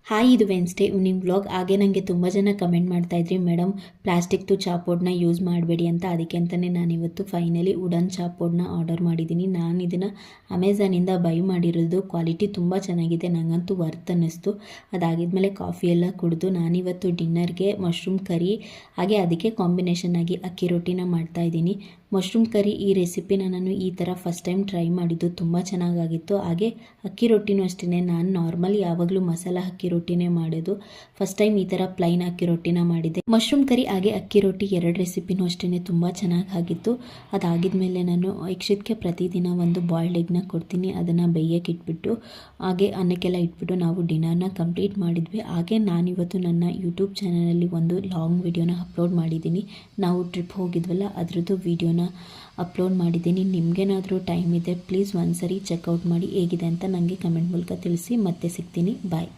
Hi, ಇದು Wednesday evening vlog. ಹಾಗೆ ನನಗೆ ತುಂಬ ಜನ ಕಮೆಂಟ್ ಮಾಡ್ತಾಯಿದ್ರಿ, ಮೇಡಮ್ ಪ್ಲಾಸ್ಟಿಕ್ದು ಚಾಪೋರ್ಡ್ನ ಯೂಸ್ ಮಾಡಬೇಡಿ ಅಂತ. ಅದಕ್ಕೆ ಅಂತಲೇ ನಾನಿವತ್ತು ಫೈನಲಿ ವುಡನ್ ಚಾಪೋರ್ಡ್ನ ಆರ್ಡರ್ ಮಾಡಿದ್ದೀನಿ. ನಾನು ಇದನ್ನು ಅಮೆಝಾನಿಂದ ಬೈ ಮಾಡಿರೋದು. ಕ್ವಾಲಿಟಿ ತುಂಬ ಚೆನ್ನಾಗಿದೆ, ನನಗಂತೂ ವರ್ತ್ ಅನ್ನಿಸ್ತು. ಅದಾಗಿದ್ಮೇಲೆ ಕಾಫಿ ಎಲ್ಲ ಕುಡಿದು ನಾನಿವತ್ತು ಡಿನ್ನರ್ಗೆ ಮಶ್ರೂಮ್ ಕರಿ ಹಾಗೆ ಅದಕ್ಕೆ ಕಾಂಬಿನೇಷನ್ ಆಗಿ ಅಕ್ಕಿ ರೊಟ್ಟಿನ ಮಾಡ್ತಾಯಿದ್ದೀನಿ. ಮಶ್ರೂಮ್ ಕರಿ ಈ ರೆಸಿಪಿನ ನಾನು ಈ ಥರ ಫಸ್ಟ್ ಟೈಮ್ ಟ್ರೈ ಮಾಡಿದ್ದು, ತುಂಬ ಚೆನ್ನಾಗಾಗಿತ್ತು. ಹಾಗೆ ಅಕ್ಕಿ ರೊಟ್ಟಿನೂ ಅಷ್ಟೇ, ನಾನು ನಾರ್ಮಲಿ ಯಾವಾಗಲೂ ಮಸಾಲ ಅಕ್ಕಿ ರೊಟ್ಟಿನೇ ಮಾಡೋದು. ಫಸ್ಟ್ ಟೈಮ್ ಈ ಥರ ಪ್ಲೈನ್ ಅಕ್ಕಿ ರೊಟ್ಟಿನ ಮಾಡಿದ್ದೆ. ಮಶ್ರೂಮ್ ಕರಿ ಹಾಗೆ ಅಕ್ಕಿ ರೊಟ್ಟಿ ಎರಡು ರೆಸಿಪಿನೂ ಅಷ್ಟೇ ತುಂಬ ಚೆನ್ನಾಗಾಗಿತ್ತು. ಅದಾಗಿದ್ಮೇಲೆ ನಾನು ಯಕ್ಷಿತ್ಗೆ ಪ್ರತಿದಿನ ಒಂದು ಬಾಯ್ಲ್ಡ್ ಎಗ್ನ ಕೊಡ್ತೀನಿ. ಅದನ್ನು ಬೇಯಕ್ಕೆ ಇಟ್ಬಿಟ್ಟು ಹಾಗೆ ಅನ್ನಕ್ಕೆಲ್ಲ ಇಟ್ಬಿಟ್ಟು ನಾವು ಡಿನ್ನರ್ನ ಕಂಪ್ಲೀಟ್ ಮಾಡಿದ್ವಿ. ಹಾಗೆ ನಾನಿವತ್ತು ನನ್ನ ಯೂಟ್ಯೂಬ್ ಚಾನಲಲ್ಲಿ ಒಂದು ಲಾಂಗ್ ವಿಡಿಯೋನ ಅಪ್ಲೋಡ್ ಮಾಡಿದ್ದೀನಿ. ನಾವು ಟ್ರಿಪ್ ಹೋಗಿದ್ವಲ್ಲ ಅದರದ್ದು ವಿಡಿಯೋನ ಅಪ್ಲೋಡ್ ಮಾಡಿದ್ದೀನಿ. ನಿಮಗೇನಾದರೂ ಟೈಮ್ ಇದೆ ಪ್ಲೀಸ್ ಒಂದ್ಸರಿ ಚೆಕ್ಔಟ್ ಮಾಡಿ, ಹೇಗಿದೆ ಅಂತ ನನಗೆ ಕಮೆಂಟ್ ಮೂಲಕ ತಿಳಿಸಿ. ಮತ್ತೆ ಸಿಗ್ತೀನಿ, ಬಾಯ್.